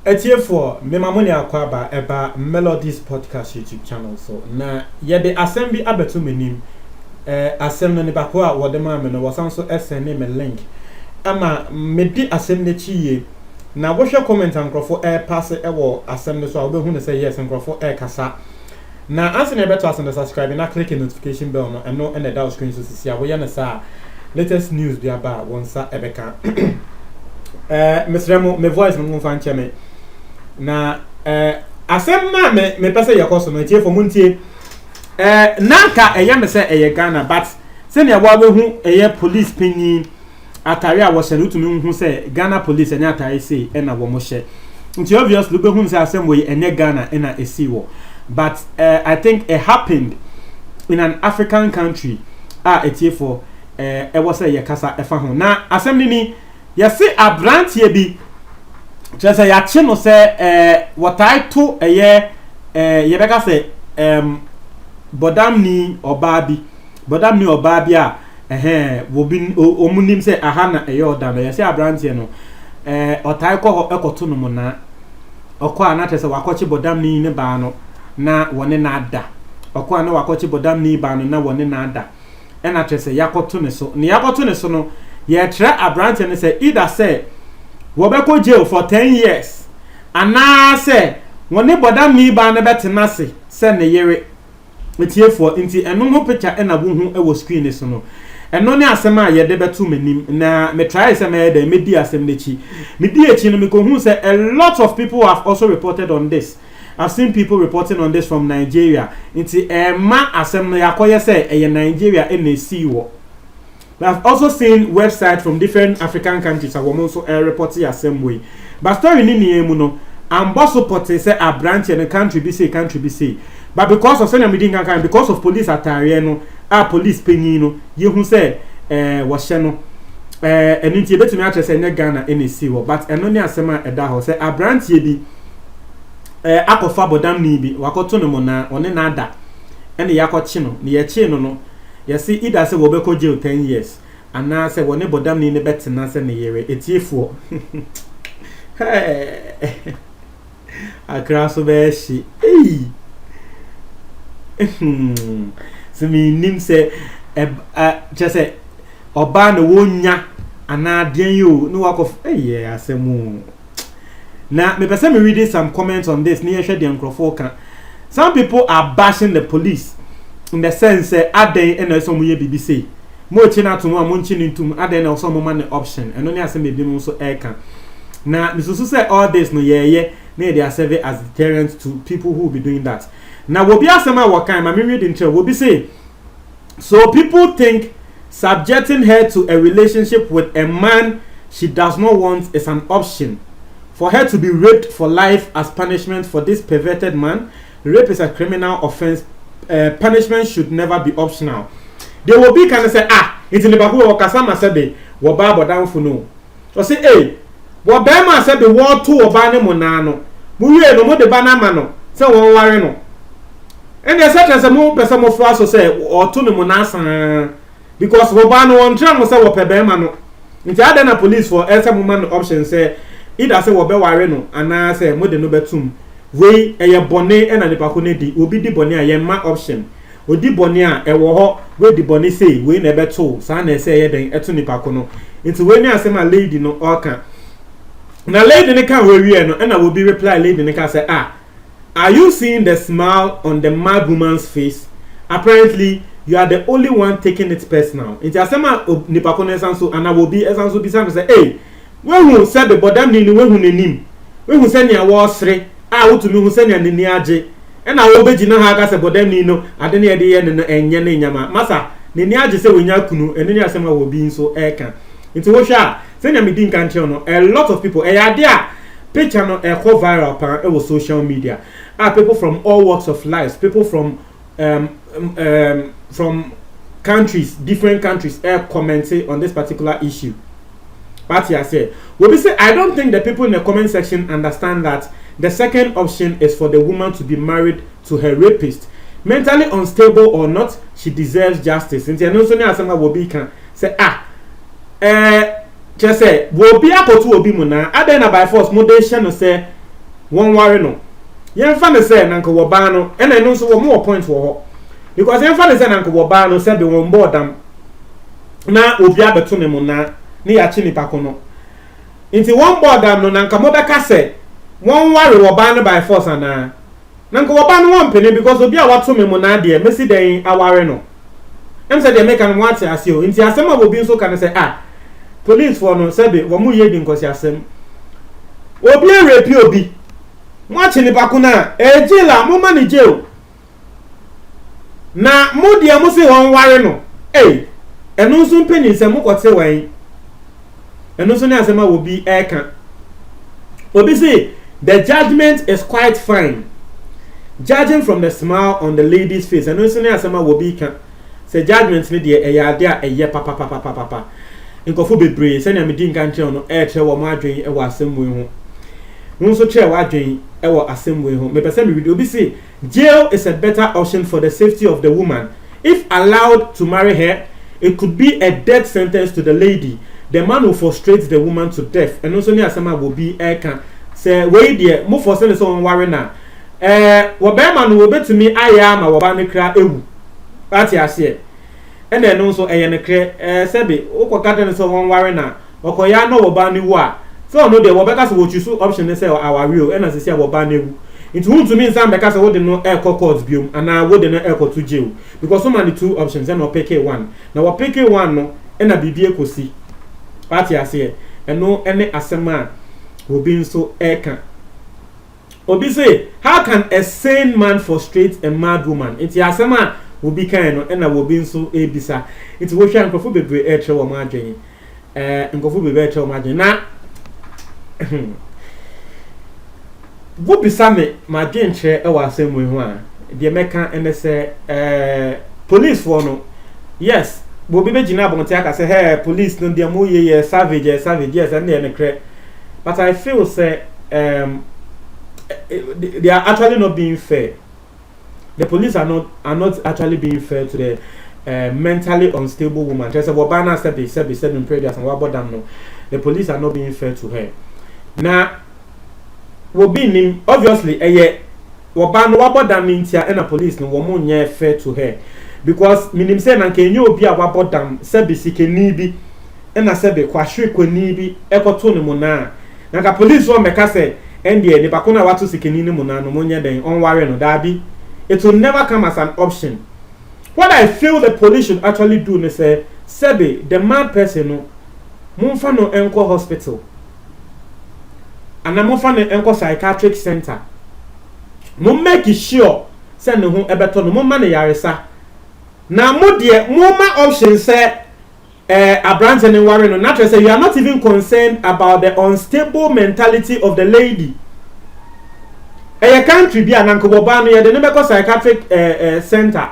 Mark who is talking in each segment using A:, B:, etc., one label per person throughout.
A: Etiefo me mamoni akwaba eba Melodies Podcast YouTube channel so na yede asem bi abeto menim asem no ne bako a wode ma me no wasan so send me link ama me di asem ne chiye na wo hwe comment ankrofo pass wo asem ne so a wo behu ne say yes ankrofo kasa na answer ne beto asen subscribe na click the notification bell no eno and the down screen so sisia wo ya na sa latest news bi aba wonsa ebeka Mr. me voice no mfa nche me na asem na me pese yakoso no tie for muntie nanka eye me se eye Ghana but se ne wa behu eye police pinyin atare a wo hye lutumi hu se Ghana police enya atare sei na wo mo hye nti obviously behu se asem wo enye Ghana na esi wo but I think it happened in an African country etie for e wo se ye kasa efa ho na asem ni yesi abrantie bi just ya chi no se watai to ye beka se bodamni obabi a wo bi omunim se aha na oda na yesi abrantie no otai ko ho ekoto no na okọ anate se wakochi bodamni ne ba no na wone na ada okọ ana wakochi bodamni ba no na wone na ada ena trese yakoto ne so ne yakoto ne so no ye tra abrantie ne se either say wobeko jail for 10 years ana say woni bodamni ba na betena se ne yere etiefo nti eno ho picture ena wo hu e wo screen ne so no eno ne asem a ye de betu manim na me try say me de me di asem nechi me di echi no me ko hu say a lot of people have also reported on this. I've seen people reporting on this from Nigeria nti ma asem no yakoye say e Nigeria na see wo. I've also seen websites from different African countries that were also reporting the same way. But story ni emu no, I'm also reporting say a branch in the country be say. But because of senior meeting and because of police attire no, police penino, you who say was no and inti betumi ache say Ghana NC wo. But eno ni asema eda ho say a branch ye bi akofa bodam ni bi wakoto no mo na one na ada. Ene yakochi no, ne ye chi no. Yesi either say wobeko jail 10 years and na say woni bodam ni ne betena say ne yere etiefo akra so be shi so me nim say just say oba na wonya ana den yo no wakof asemu na me pese me reading some comments on this near share the microphone kan. Some people are bashing the police in the sense aden ena so mo ye BBC mo chi na to mo nchi ni ntum aden na so mo man option eno ni asem ebi mo so eka na misusu say all this no ye na they are serving as deterrent to people who will be doing that. Now will be asema wakan ma me read in will be say so people think subjecting her to a relationship with a man she does not want is an option for her to be raped for life as punishment for this perverted man. Rape is a criminal offense. Punishment should never be optional. They will be kind of say it's in the baku or kasama sebe wo ba bodan fu no. So say wo ba ma sebe wo to oba ne mo na no. Mu wie no mo de ba na ma no. Say wo ware no. And they say say mo pese mo fo aso say o to ne mo na san because wo ba no won tra mo say wo pe ba ma no. Nti ada na police for else mo man option say either say wo be ware no ana say mo de no betum. We eye bone na nipa ko ne di obi di bone a ye ma option odi bone a e wo ho we di bone say we na beto sa na say ye den eto nipa ko no nti we ni asema lady no oka na lady ne kan we wie no na wo bi reply lady ne ka say are you seeing the smile on the mad woman's face? Apparently you are the only one taking it personal. Nti asema nipa ko no esanso ana wo bi esanso bi say we hu say the bodam ni we hu nanim we hu say ne wo sre utumi hu senya nini age na wo begina ha aka se bodam ni no ade ne ye ye ne enye ne nyama masa nini age se wonya kunu eni ni asema wo bi nso eka nti wo hwa senya me din kan che no a lot of people ade a picture no go viral pa e social media people from all walks of life, people from countries, different countries commenting on this particular issue. But I say, we say I don't think the people in the comment section understand that the second option is for the woman to be married to her rapist. Mentally unstable or not, she deserves justice. And I know so many will be can say just say will be apotu obi mu na adena by force moderation no say won ware no yen fa ne say nanka wo ba no ena no so wo mo point wo ho because yen fa ne say nanka wo ba no say be won boardam na obi abeto ne mu na ne ya chi nipa ko no nti won boardam no nanka mo be ka say won ware wo ba no by force ana nanka wo ba no won pene because obi a wato me mu na de mesi den aware no em say de make an what ase o nti asem obi nso kan say police for no say be wo mu ye di nkosi asem obi rape obi mo chi nipa ko na ejila mo ma ni jail na mo de mo se won ware no enu nso mpeni se mo kote wan enu nso ne asem a obi eka obi say the judgment is quite fine judging from the smile on the lady's face enu nso ne asem a obi ka say judgment ni de ade a eye papa nkofo bebre se na me din kan kire no kire wo mo adwen e wo asem wo ho nso kire wo adwen e wo asem wo ho me pese me video obi say jail is a better option for the safety of the woman if allowed to marry her. It could be a death sentence to the lady. The man will frustrate the woman to death. And also, Niasama will be can say, wait, dear, move for sending someone worrying now. Waberman will bet to me, I am a Wabanicra ewu. That's I say. And then also, a Yanacre, Sebi, Okatan someone worrying now. Okoyano Wabani wa. So, no, the Wabakas will choose option and say, our real, and as I say, Wabani. It won't to mean some because I wouldn't know air courts biome and I wouldn't know air to jail because so many two options and I'll pick one. Now I'll pick one no and a BB cosi. Party I say and no any asema will be so air. Obi say, how can a sane man frustrate a mad woman? It's asema will be kind and I will be so a bisa. It's what you can be air travel margin and go for be better margin. Now wo bisa me ma dwenche e wa asem we ho a de meka ene se police for no yes bo be gina bonte aka say hey police no de mo ye savage yes and they cre but I feel say they are actually not being fair. The police are not actually being fair to the mentally unstable woman. Just about banner said in previous and what about them no, the police are not being fair to her. Now will be nim obviously woba no wabodam ntia and a police no wo monye fair to her because minim say na kenyo obi a wabodam sebe sikeni bi na sebe kwahwe kwani bi ekoto ne mu na ka police wo meka say ndie ne bako na wato sikeni ne mu na no monye den on ware no dabi. It will never come as an option. What I feel the police should actually do is say sebe the mad person no mumfa no enko hospital and I'm off an psychiatric center. No make it sure send home a better no money yaresa. Now, more dear, more options say a branch and warren on natural say you are not even concerned about the unstable mentality of the lady. A country be an uncle Bobano, you the psychiatric center.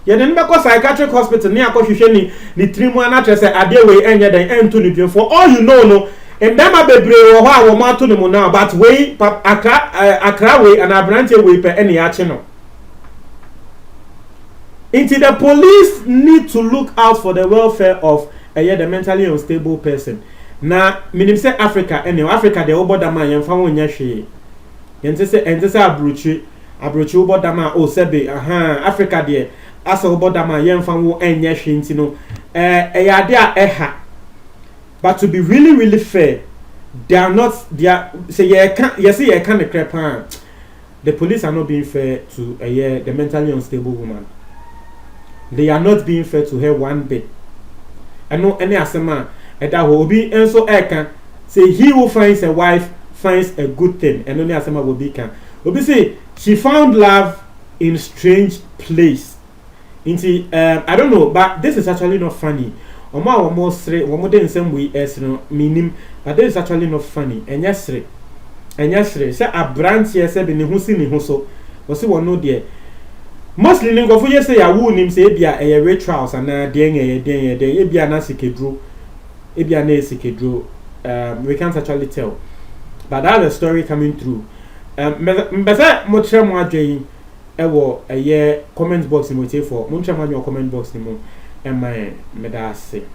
A: You the psychiatric hospital near Koshini, the 3 months natural say a day way and yet the end to for all you know no. And them a bebre wo ha wo ma to no now but we akra we and abrante we per any action. Into the police need to look out for the welfare of the mentally unstable person. Na minim say Africa Africa the oboda man yemfa wonya hwe. Yente say abrochi oboda man o sebe Africa there asa oboda man yemfa wo enya hwe ntino eyade a eha. But to be really fair, they are not. They are say you can't crap. The police are not being fair to the mentally unstable woman. They are not being fair to her one bit. I know any asema that will be and so can say he who finds a wife finds a good thing and only asema will be can. Obi say she found love in strange place. I don't know, but this is actually not funny. Oma almost three, one more in some way as no meaning, but that is actually not funny. And yes, say a branch here said in the Husin in Huso, was it one no dear. Mostly, Ningo for yes, say I wound him say be a red trouse and a dang a be a nasike drew, a be a nasike drew. We can't actually tell, but that is a story coming through. Mbese motre mo adwen ewo comment box ni mo tie for mo ntwa mo comment box ni mo. Am I medase?